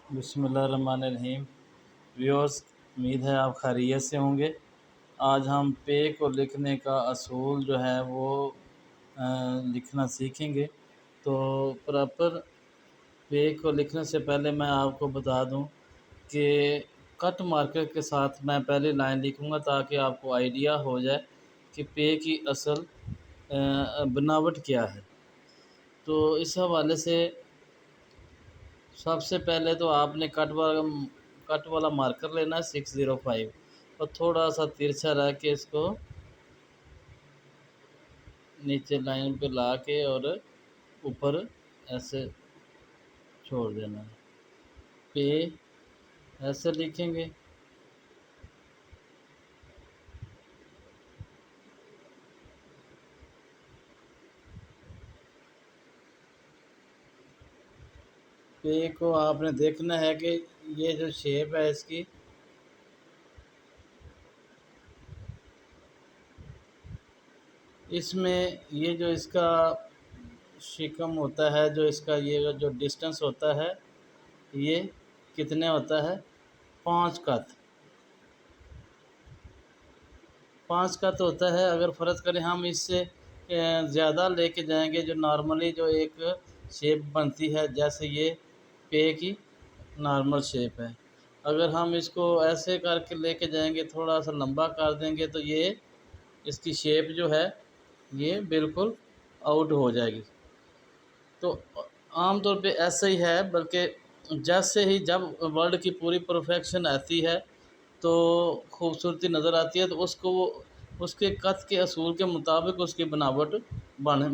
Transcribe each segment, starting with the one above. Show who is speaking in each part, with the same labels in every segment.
Speaker 1: بسم اللہ الرحمن الرحیم۔ ویورز، امید ہے آپ خیریت سے ہوں گے۔ آج ہم پے کو لکھنے کا اصول جو ہے وہ لکھنا سیکھیں گے۔ تو پراپر پے کو لکھنے سے پہلے میں آپ کو بتا دوں کہ کٹ مارکر کے ساتھ میں پہلی لائن لکھوں گا تاکہ آپ کو آئیڈیا ہو جائے کہ پے کی اصل بناوٹ کیا ہے۔ تو اس حوالے سے سب سے پہلے تو آپ نے کٹ والا مارکر لینا ہے 605 اور تھوڑا سا ترچھا رہ کے اس کو نیچے لائن پہ لا کے اور اوپر ایسے چھوڑ دینا ہے۔ پہ ایسے لکھیں گے۔ پے کو آپ نے دیکھنا ہے کہ یہ جو شیپ ہے اس کی اس میں یہ جو اس کا شکم ہوتا ہے، جو اس کا یہ جو ڈسٹنس ہوتا ہے یہ کتنے ہوتا ہے 5 قط 5 قط ہوتا ہے۔ اگر فرض کریں ہم اس سے زیادہ لے کے جائیں گے، جو نارملی جو ایک شیپ بنتی ہے جیسے یہ پے کی نارمل شیپ ہے، اگر ہم اس کو ایسے کر کے لے کے جائیں گے، تھوڑا سا لمبا کر دیں گے تو یہ اس کی شیپ جو ہے یہ بالکل آؤٹ ہو جائے گی۔ تو عام طور پہ ایسا ہی ہے، بلکہ جیسے ہی جب ورڈ کی پوری پرفیکشن آتی ہے تو خوبصورتی نظر آتی ہے، تو اس کے قط کے اصول کے مطابق اس کی بناوٹ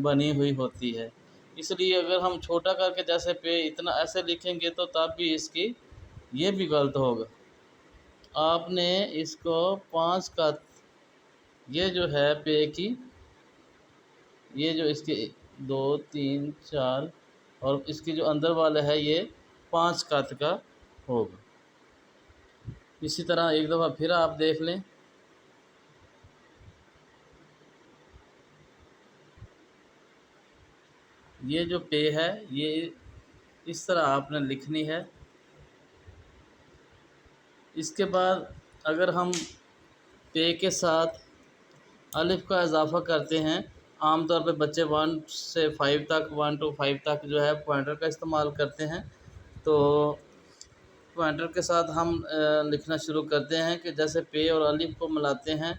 Speaker 1: بنی ہوئی ہوتی ہے۔ اس لیے اگر ہم چھوٹا کر کے جیسے پہ اتنا ایسے لکھیں گے تو تب بھی اس کی یہ بھی غلط ہوگا۔ آپ نے اس کو 5 قط یہ جو ہے پے کی یہ جو اس کے 2 3 4 اور اس کی جو اندر والا ہے یہ 5 قط کا ہوگا۔ اسی طرح ایک دفعہ پھر آپ دیکھ لیں۔ یہ جو پے ہے یہ اس طرح آپ نے لکھنی ہے۔ اس کے بعد اگر ہم پے کے ساتھ الف کا اضافہ کرتے ہیں، عام طور پہ بچے 1 سے 5 تک 1 to 5 تک جو ہے پوائنٹر کا استعمال کرتے ہیں۔ تو پوائنٹر کے ساتھ ہم لکھنا شروع کرتے ہیں کہ جیسے پے اور الف کو ملاتے ہیں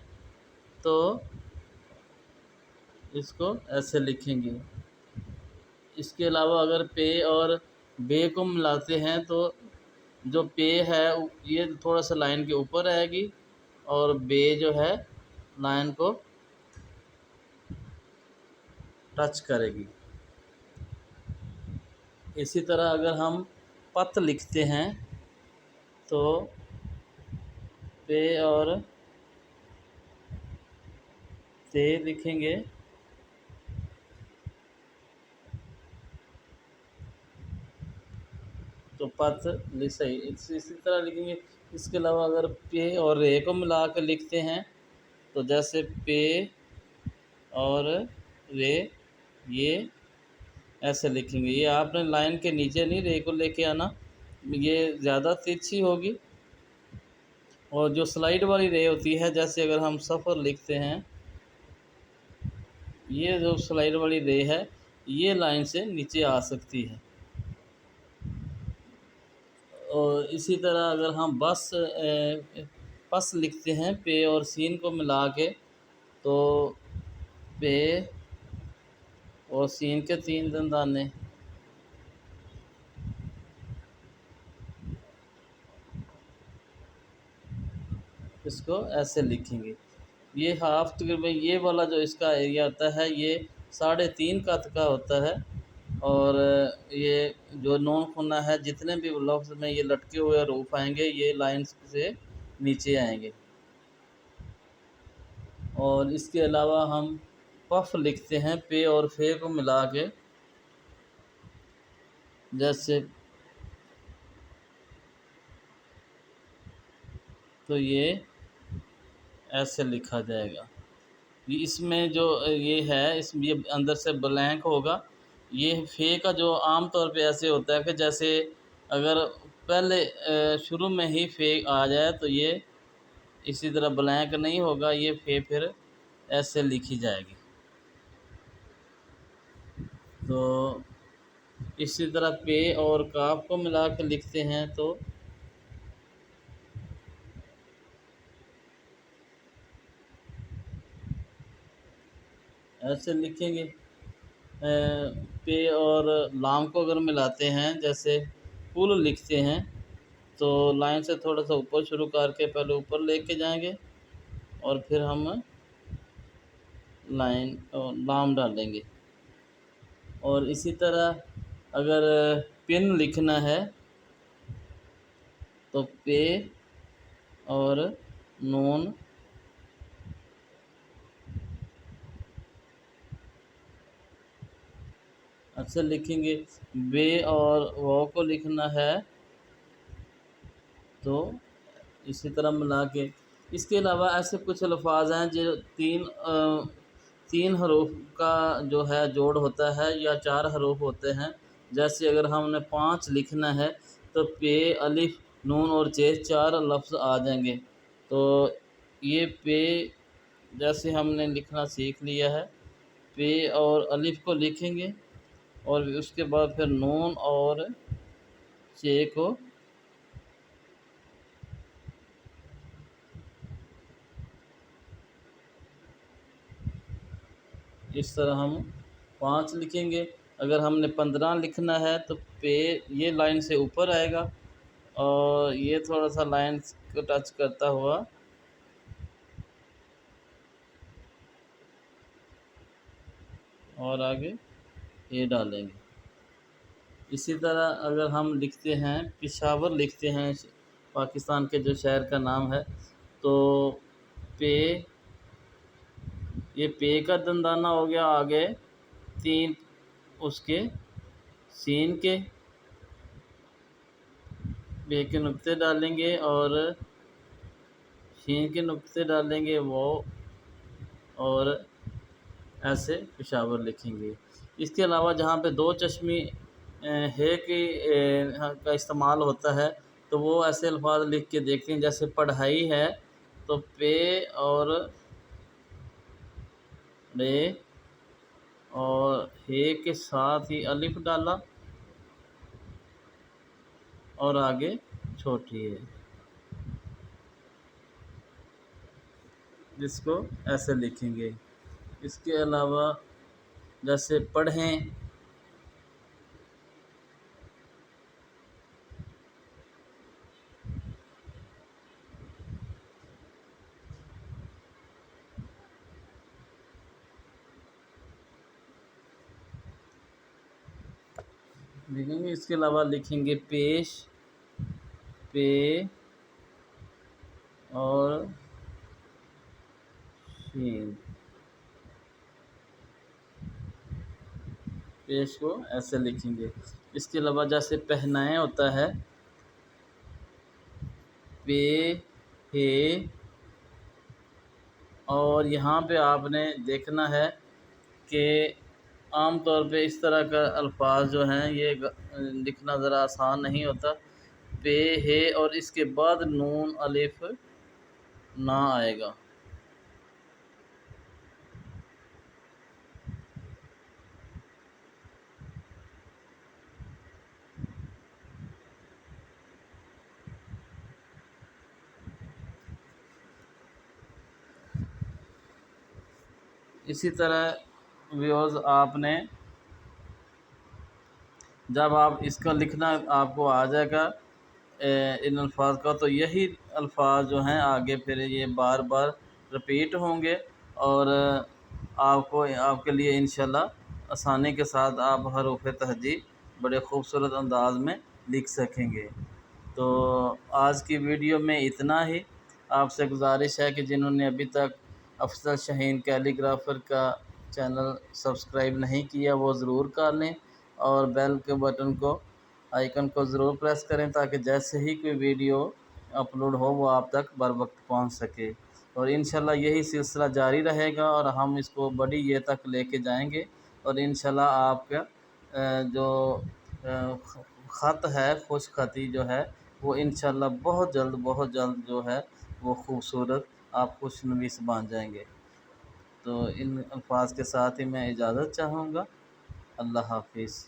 Speaker 1: تو اس کو ایسے لکھیں گے۔ اس کے علاوہ اگر پے اور بے کو ملاتے ہیں تو جو پے ہے یہ تھوڑا سا لائن کے اوپر آئے گی اور بے جو ہے لائن کو ٹچ کرے گی۔ اسی طرح اگر ہم پت لکھتے ہیں تو پے اور تے لکھیں گے تو پت صحیح اسی طرح لکھیں گے۔ اس کے علاوہ اگر پے اور رے کو ملا کے لکھتے ہیں تو جیسے پے اور رے یہ ایسے لکھیں گے۔ یہ آپ نے لائن کے نیچے نہیں رے کو لے کے آنا، یہ زیادہ ترچھی ہوگی۔ اور جو سلائڈ والی رے ہوتی ہے، جیسے اگر ہم سفر لکھتے ہیں، یہ جو سلائڈ والی رے ہے یہ لائن سے نیچے آ سکتی ہے۔ اور اسی طرح اگر ہم پس لکھتے ہیں پے اور سین کو ملا کے تو پے اور سین کے 3 دندانے، اس کو ایسے لکھیں گے۔ یہ ہاف تقریباً یہ والا جو اس کا ایریا ہوتا ہے یہ 3.5 قط کا ہوتا ہے، اور یہ جو نون خنا ہے جتنے بھی لفظ میں یہ لٹکے ہوئے حروف آئیں گے یہ لائنز سے نیچے آئیں گے۔ اور اس کے علاوہ ہم پف لکھتے ہیں پے اور فے کو ملا کے، جیسے تو یہ ایسے لکھا جائے گا۔ اس میں جو یہ ہے یہ اندر سے بلینک ہوگا۔ یہ فے کا جو عام طور پہ ایسے ہوتا ہے کہ جیسے اگر پہلے شروع میں ہی فے آ جائے تو یہ اسی طرح بلینک نہیں ہوگا، یہ فے پھر ایسے لکھی جائے گی۔ تو اسی طرح پے اور کاف کو ملا کے لکھتے ہیں تو ایسے لکھیں گے۔ پے اور لام کو اگر ملاتے ہیں جیسے پل لکھتے ہیں تو لائن سے تھوڑا سا اوپر شروع کر کے پہلے اوپر لے کے جائیں گے اور پھر ہم لائن لام ڈالیں گے۔ اور اسی طرح اگر پن لکھنا ہے تو پے اور نون اچھا لکھیں گے۔ بے اور واو کو لکھنا ہے تو اسی طرح ملا کے۔ اس کے علاوہ ایسے کچھ الفاظ ہیں جو تین حروف کا جو ہے جوڑ ہوتا ہے یا 4 حروف ہوتے ہیں۔ جیسے اگر ہم نے 5 لکھنا ہے تو پے، الف، نون اور ج 4 لفظ آ جائیں گے۔ تو یہ پے جیسے ہم نے لکھنا سیکھ لیا ہے، پے اور الف کو لکھیں گے اور اس کے بعد پھر نون اور ج کو اس طرح ہم 5 لکھیں گے۔ اگر ہم نے 15 لکھنا ہے تو پے یہ لائن سے اوپر آئے گا اور یہ تھوڑا سا لائن کو ٹچ کرتا ہوا اور آگے یہ ڈالیں گے۔ اسی طرح اگر ہم لکھتے ہیں پشاور لکھتے ہیں، پاکستان کے جو شہر کا نام ہے، تو پے، یہ پے کا دندانہ ہو گیا، آگے 3 اس کے سین کے، بے کے نقطے ڈالیں گے اور شین کے نقطے ڈالیں گے وہ، اور ایسے پشاور لکھیں گے۔ اس کے علاوہ جہاں پہ 2 چشمی ہے کی کا استعمال ہوتا ہے تو وہ ایسے الفاظ لکھ کے دیکھتے ہیں۔ جیسے پڑھائی ہے تو پے اور رے اور ہے کے ساتھ ہی الف ڈالا اور آگے چھوٹی ہے، جس کو ایسے لکھیں گے۔ اس کے علاوہ جیسے پڑھیں، لکھیں گے۔ اس کے علاوہ لکھیں گے پیش، پے اور شین، پیش کو ایسے لکھیں گے۔ اس کے علاوہ جیسے پہنائے ہوتا ہے، پے، ہے، اور یہاں پہ آپ نے دیکھنا ہے کہ عام طور پہ اس طرح کا الفاظ جو ہیں یہ لکھنا ذرا آسان نہیں ہوتا۔ پے ہے اور اس کے بعد نون الف نہ آئے گا۔ اسی طرح ویوز آپ نے جب آپ اس کا لکھنا آپ کو آ جائے گا ان الفاظ کا، تو یہی الفاظ جو ہیں آگے پھر یہ بار بار رپیٹ ہوں گے اور آپ کے لیے انشاءاللہ آسانی کے ساتھ آپ حروف تہجی بڑے خوبصورت انداز میں لکھ سکیں گے۔ تو آج کی ویڈیو میں اتنا ہی۔ آپ سے گزارش ہے کہ جنہوں نے ابھی تک افضل شاہین کیلی گرافر کا چینل سبسکرائب نہیں کیا وہ ضرور کر لیں اور بیل کے بٹن کو، آئیکن کو ضرور پریس کریں تاکہ جیسے ہی کوئی ویڈیو اپلوڈ ہو وہ آپ تک بر وقت پہنچ سکے۔ اور انشاءاللہ یہی سلسلہ جاری رہے گا اور ہم اس کو بڑی یہ تک لے کے جائیں گے، اور انشاءاللہ آپ کا جو خط ہے، خوش خطی جو ہے وہ انشاءاللہ بہت جلد جو ہے وہ خوبصورت آپ خوشنویس بن جائیں گے۔ تو ان الفاظ کے ساتھ ہی میں اجازت چاہوں گا۔ اللہ حافظ۔